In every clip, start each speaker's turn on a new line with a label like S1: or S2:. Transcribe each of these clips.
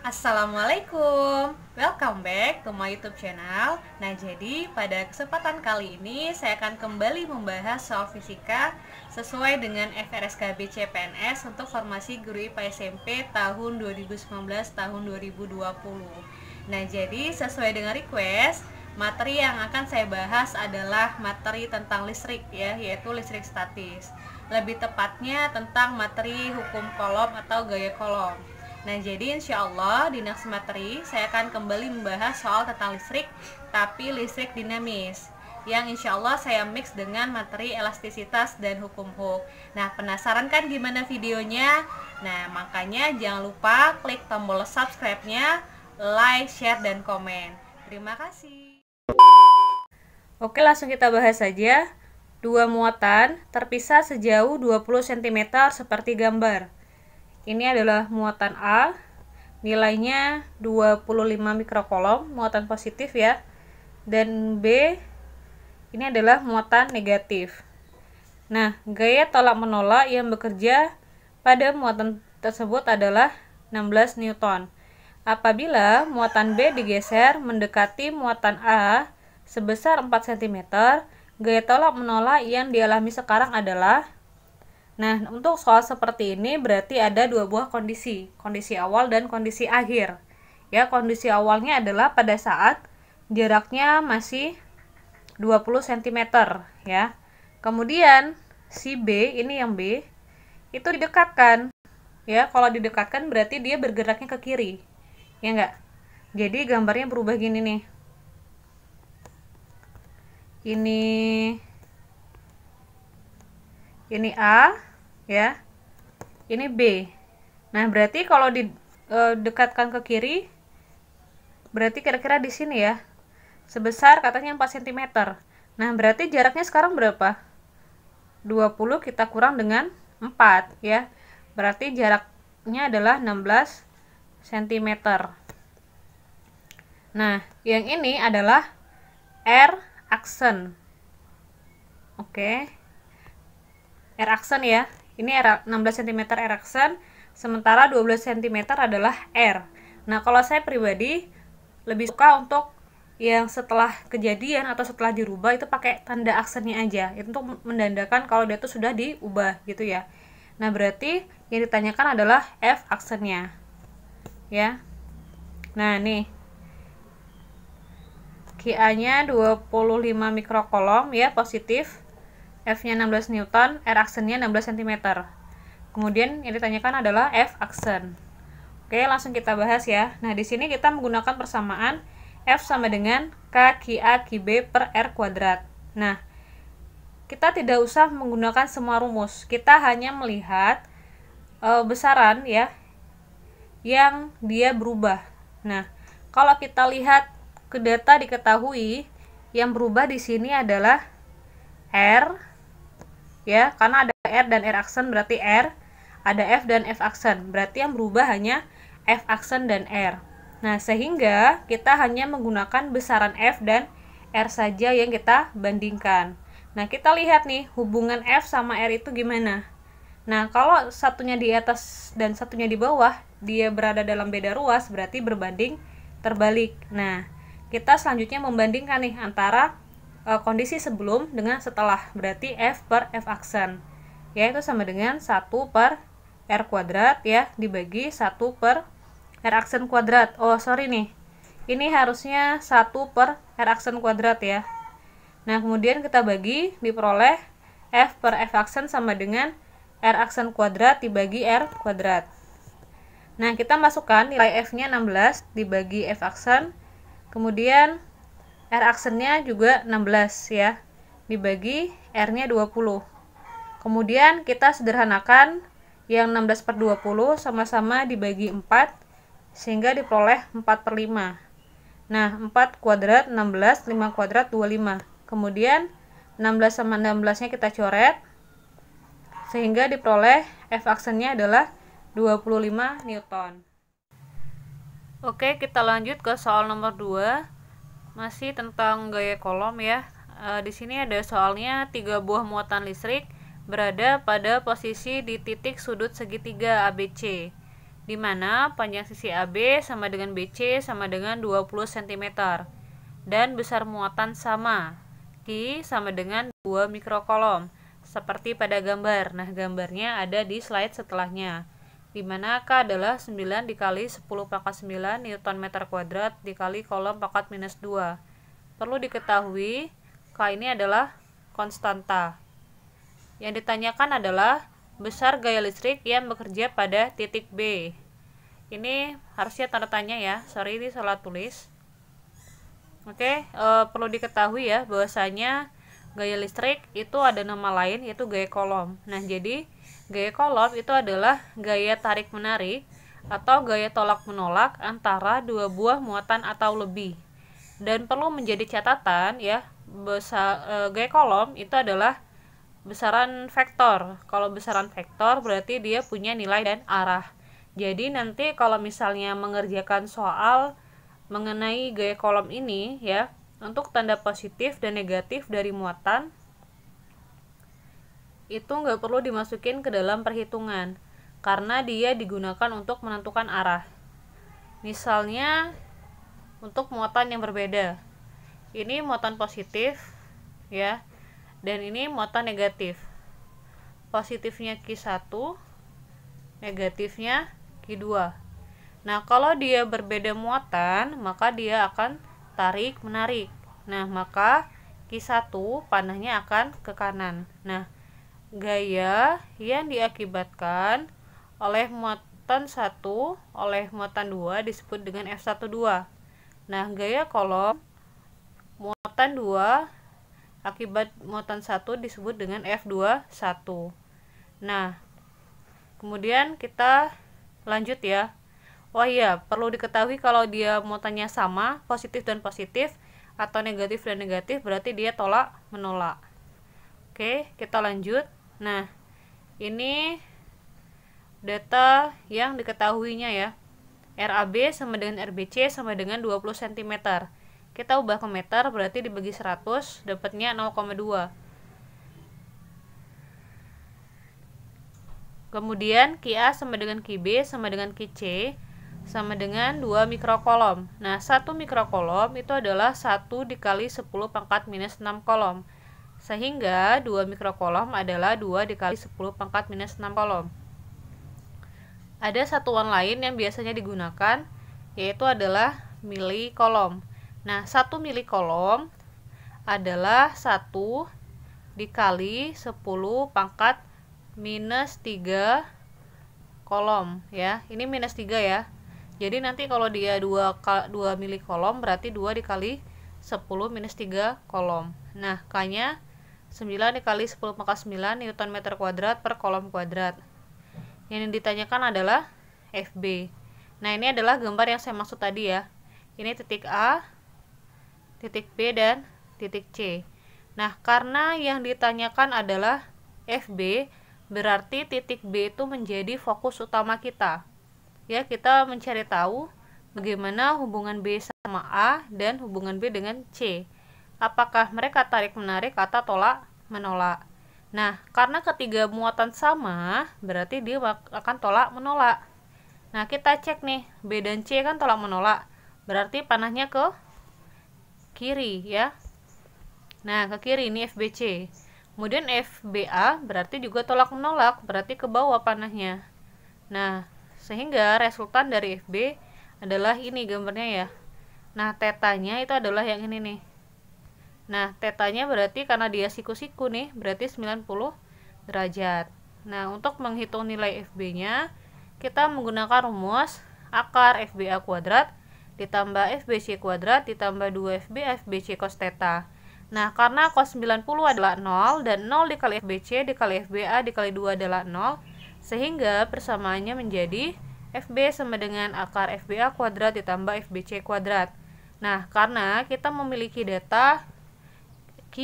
S1: Assalamualaikum, welcome back to my YouTube channel. Nah, jadi pada kesempatan kali ini saya akan kembali membahas soal fisika sesuai dengan FRSKB CPNS untuk formasi guru IPA SMP tahun 2019 tahun 2020. Nah, jadi sesuai dengan request, materi yang akan saya bahas adalah materi tentang listrik ya, yaitu listrik statis. Lebih tepatnya tentang materi hukum kolom atau gaya kolom. Nah, jadi insya Allah di next materi saya akan kembali membahas soal tentang listrik, tapi listrik dinamis, yang insya Allah saya mix dengan materi elastisitas dan hukum Hooke. Nah, penasaran kan gimana videonya? Nah, makanya jangan lupa klik tombol subscribe-nya, like, share, dan komen. Terima kasih. Oke, langsung kita bahas saja. Dua muatan terpisah sejauh 20 cm seperti gambar. Ini adalah muatan A, nilainya 25 mikrokolom, muatan positif ya. Dan B, ini adalah muatan negatif. Nah, gaya tolak menolak yang bekerja pada muatan tersebut adalah 16 Newton. Apabila muatan B digeser mendekati muatan A sebesar 4 cm, gaya tolak menolak yang dialami sekarang adalah. Nah, untuk soal seperti ini berarti ada dua buah kondisi awal dan kondisi akhir. Ya, kondisi awalnya adalah pada saat jaraknya masih 20 cm ya. Kemudian si B, ini yang B, itu didekatkan. Ya, kalau didekatkan berarti dia bergeraknya ke kiri. Ya enggak? Jadi gambarnya berubah gini nih. Ini A ya, ini B. Nah, berarti kalau didekatkan ke kiri berarti kira-kira di sini ya, sebesar katanya 4 cm. Nah, berarti jaraknya sekarang berapa? 20 kita kurang dengan 4 ya, berarti jaraknya adalah 16 cm. Nah, yang ini adalah R aksen. Oke, R aksen ya. Ini 16 cm R aksen, sementara 12 cm adalah R. Nah, kalau saya pribadi lebih suka untuk yang setelah kejadian atau setelah dirubah itu pakai tanda aksennya aja. Itu untuk menandakan kalau dia tuh sudah diubah gitu ya. Nah, berarti yang ditanyakan adalah F aksennya. Ya. Nah, nih. QA-nya 25 mikrokolom ya, positif. F-nya 16 Newton, R aksennya 16 cm. Kemudian yang ditanyakan adalah F aksen. Oke, langsung kita bahas ya. Nah, di sini kita menggunakan persamaan F sama dengan K QA QB per R kuadrat. Nah, kita tidak usah menggunakan semua rumus. Kita hanya melihat besaran ya yang dia berubah. Nah, kalau kita lihat ke data diketahui yang berubah di sini adalah R ya, karena ada R dan R aksen berarti R, ada F dan F aksen berarti yang berubah hanya F aksen dan R. Nah, sehingga kita hanya menggunakan besaran F dan R saja yang kita bandingkan. Nah, kita lihat nih hubungan F sama R itu gimana. Nah, kalau satunya di atas dan satunya di bawah, dia berada dalam beda ruas, berarti berbanding terbalik. Nah, kita selanjutnya membandingkan nih antara kondisi sebelum dengan setelah, berarti F per F aksen, yaitu sama dengan 1 per R kuadrat ya, dibagi 1 per R aksen kuadrat. Oh, sorry nih, ini harusnya 1 per R aksen kuadrat ya. Nah, kemudian kita bagi, diperoleh F per F aksen sama dengan R aksen kuadrat dibagi R kuadrat. Nah, kita masukkan nilai F-nya 16 dibagi F aksen, kemudian R aksennya juga 16 ya, dibagi R-nya 20. Kemudian kita sederhanakan yang 16 per 20 sama-sama dibagi 4, sehingga diperoleh 4 per 5. Nah, 4 kuadrat 16, 5 kuadrat 25. Kemudian 16 sama 16-nya kita coret, sehingga diperoleh F aksennya adalah 25 Newton. Oke, kita lanjut ke soal nomor 2. Masih tentang gaya kolom ya. Di sini ada soalnya 3 buah muatan listrik berada pada posisi di titik sudut segitiga ABC. di mana panjang sisi AB sama dengan BC sama dengan 20 cm dan besar muatan sama, Q sama dengan 2 mikrokolom seperti pada gambar. Nah, gambarnya ada di slide setelahnya, di mana K adalah 9 dikali 10 pangkat 9 Newton meter kuadrat dikali kolom pangkat minus 2. Perlu diketahui K ini adalah konstanta. Yang ditanyakan adalah besar gaya listrik yang bekerja pada titik B. Ini harusnya tanda tanya ya, sorry ini salah tulis. Oke, perlu diketahui ya bahwasanya gaya listrik itu ada nama lain yaitu gaya kolom. Nah, jadi gaya kolom itu adalah gaya tarik menarik atau gaya tolak menolak antara dua buah muatan atau lebih. Dan perlu menjadi catatan ya, gaya kolom itu adalah besaran vektor. Kalau besaran vektor berarti dia punya nilai dan arah. Jadi nanti kalau misalnya mengerjakan soal mengenai gaya kolom ini ya, untuk tanda positif dan negatif dari muatan itu nggak perlu dimasukin ke dalam perhitungan karena dia digunakan untuk menentukan arah. Misalnya untuk muatan yang berbeda, ini muatan positif ya, dan ini muatan negatif. Positifnya Q1, negatifnya Q2. Nah, kalau dia berbeda muatan, maka dia akan tarik menarik. Nah, maka Q1 panahnya akan ke kanan. Nah, gaya yang diakibatkan oleh muatan 1 oleh muatan 2 disebut dengan F12. Nah, gaya kolom muatan 2 akibat muatan 1 disebut dengan F21. Nah, kemudian kita lanjut ya. Oh iya, perlu diketahui kalau dia muatannya sama, positif dan positif, atau negatif dan negatif, berarti dia tolak menolak. Oke, kita lanjut. Nah, ini data yang diketahuinya ya. RAB sama dengan RBC sama dengan 20 cm. Kita ubah ke meter, berarti dibagi 100, dapatnya 0,2. Kemudian QA sama dengan QB sama dengan QC sama dengan 2 mikrokolom. Nah, 1 mikrokolom itu adalah 1 dikali 10 pangkat minus 6 kolom. Sehingga 2 mikrokolom adalah 2 dikali 10 pangkat minus 6 kolom. Ada satuan lain yang biasanya digunakan, yaitu adalah milikolom. Nah, 1 milikolom adalah 1 dikali 10 pangkat minus 3 kolom ya. Ini minus 3 ya. Jadi nanti kalau dia 2 milikolom berarti 2 dikali 10 minus 3 kolom. Nah, K-nya 9 dikali 10 pangkat 9 Newton meter kuadrat per kolom kuadrat. Yang ditanyakan adalah FB. Nah, ini adalah gambar yang saya maksud tadi ya. Ini titik A, titik B, dan titik C. Nah, karena yang ditanyakan adalah FB, berarti titik B itu menjadi fokus utama kita. Ya, kita mencari tahu bagaimana hubungan B sama A dan hubungan B dengan C. Apakah mereka tarik menarik atau tolak menolak? Nah, karena ketiga muatan sama, berarti dia akan tolak menolak. Nah, kita cek nih, B dan C kan tolak menolak. Berarti panahnya ke kiri ya. Nah, ke kiri ini FBC. Kemudian FBA berarti juga tolak menolak, berarti ke bawah panahnya. Nah, sehingga resultan dari FB adalah ini gambarnya ya. Nah, tetanya itu adalah yang ini nih. Nah, tetanya berarti karena dia siku-siku nih, berarti 90 derajat. Nah, untuk menghitung nilai FB-nya, kita menggunakan rumus akar FBA kuadrat ditambah FBC kuadrat ditambah 2FB FBC cos theta. Nah, karena cos 90 adalah 0 dan 0 dikali FBC dikali FBA dikali 2 adalah 0, sehingga persamaannya menjadi FB sama dengan akar FBA kuadrat ditambah FBC kuadrat. Nah, karena kita memiliki data Q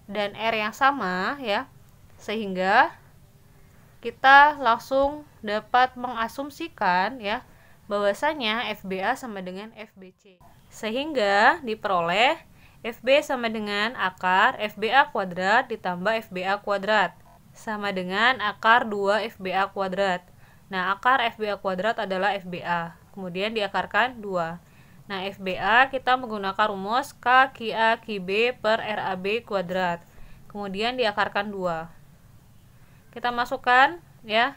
S1: dan R yang sama ya, sehingga kita langsung dapat mengasumsikan ya bahwasanya FBA sama dengan FBC. Sehingga diperoleh FB sama dengan akar FBA kuadrat ditambah FBA kuadrat sama dengan akar 2 FBA kuadrat. Nah, akar FBA kuadrat adalah FBA. Kemudian diakarkan 2. Nah, FBA kita menggunakan rumus K QA QB per RAB kuadrat. Kemudian diakarkan 2. Kita masukkan ya.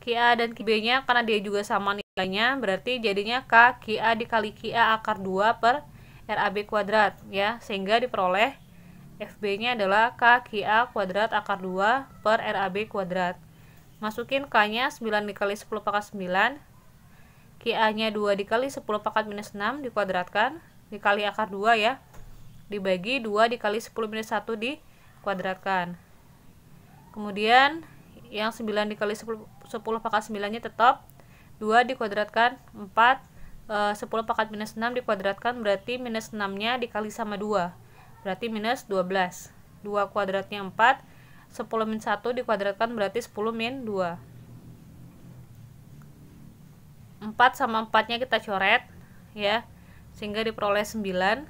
S1: QA dan QB-nya karena dia juga sama nilainya, berarti jadinya K QA dikali QA akar 2 per RAB kuadrat ya, sehingga diperoleh FB-nya adalah K QA kuadrat akar 2 per RAB kuadrat. Masukin K-nya 9 dikali 10 pangkat 9, QA-nya 2 dikali 10 pangkat minus 6 dikuadratkan, dikali akar 2 ya, dibagi 2 dikali 10 minus 1 dikuadratkan. Kemudian yang 9 dikali 10 pangkat 9-nya tetap 2 dikuadratkan 4, 10 pangkat minus 6 dikuadratkan, berarti minus 6-nya dikali sama 2, berarti minus 12. 2 kuadratnya 4, 10 min 1 dikuadratkan berarti 10 min 2. 4 sama 4 nya kita coret ya, sehingga diperoleh 9.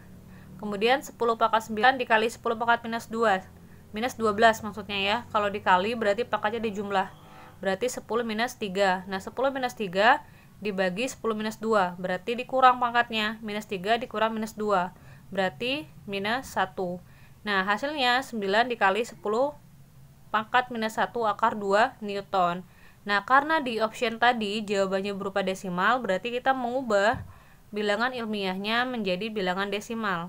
S1: Kemudian 10 pangkat 9 dikali 10 pangkat minus 2, minus 12 maksudnya ya. Kalau dikali berarti pangkatnya dijumlah, berarti 10 minus 3. Nah, 10 minus 3 dibagi 10 minus 2, berarti dikurang pangkatnya, minus 3 dikurang minus 2, berarti minus 1. Nah, hasilnya 9 dikali 10 pangkat minus 1 akar 2 Newton. Nah, karena di option tadi jawabannya berupa desimal, berarti kita mengubah bilangan ilmiahnya menjadi bilangan desimal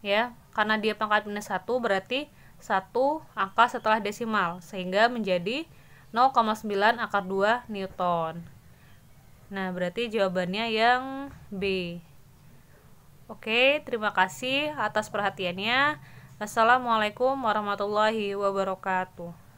S1: ya, karena dia pangkat minus 1 berarti 1 angka setelah desimal, sehingga menjadi 0,9 akar 2 Newton. Nah, berarti jawabannya yang B. Oke, terima kasih atas perhatiannya. Assalamualaikum warahmatullahi wabarakatuh.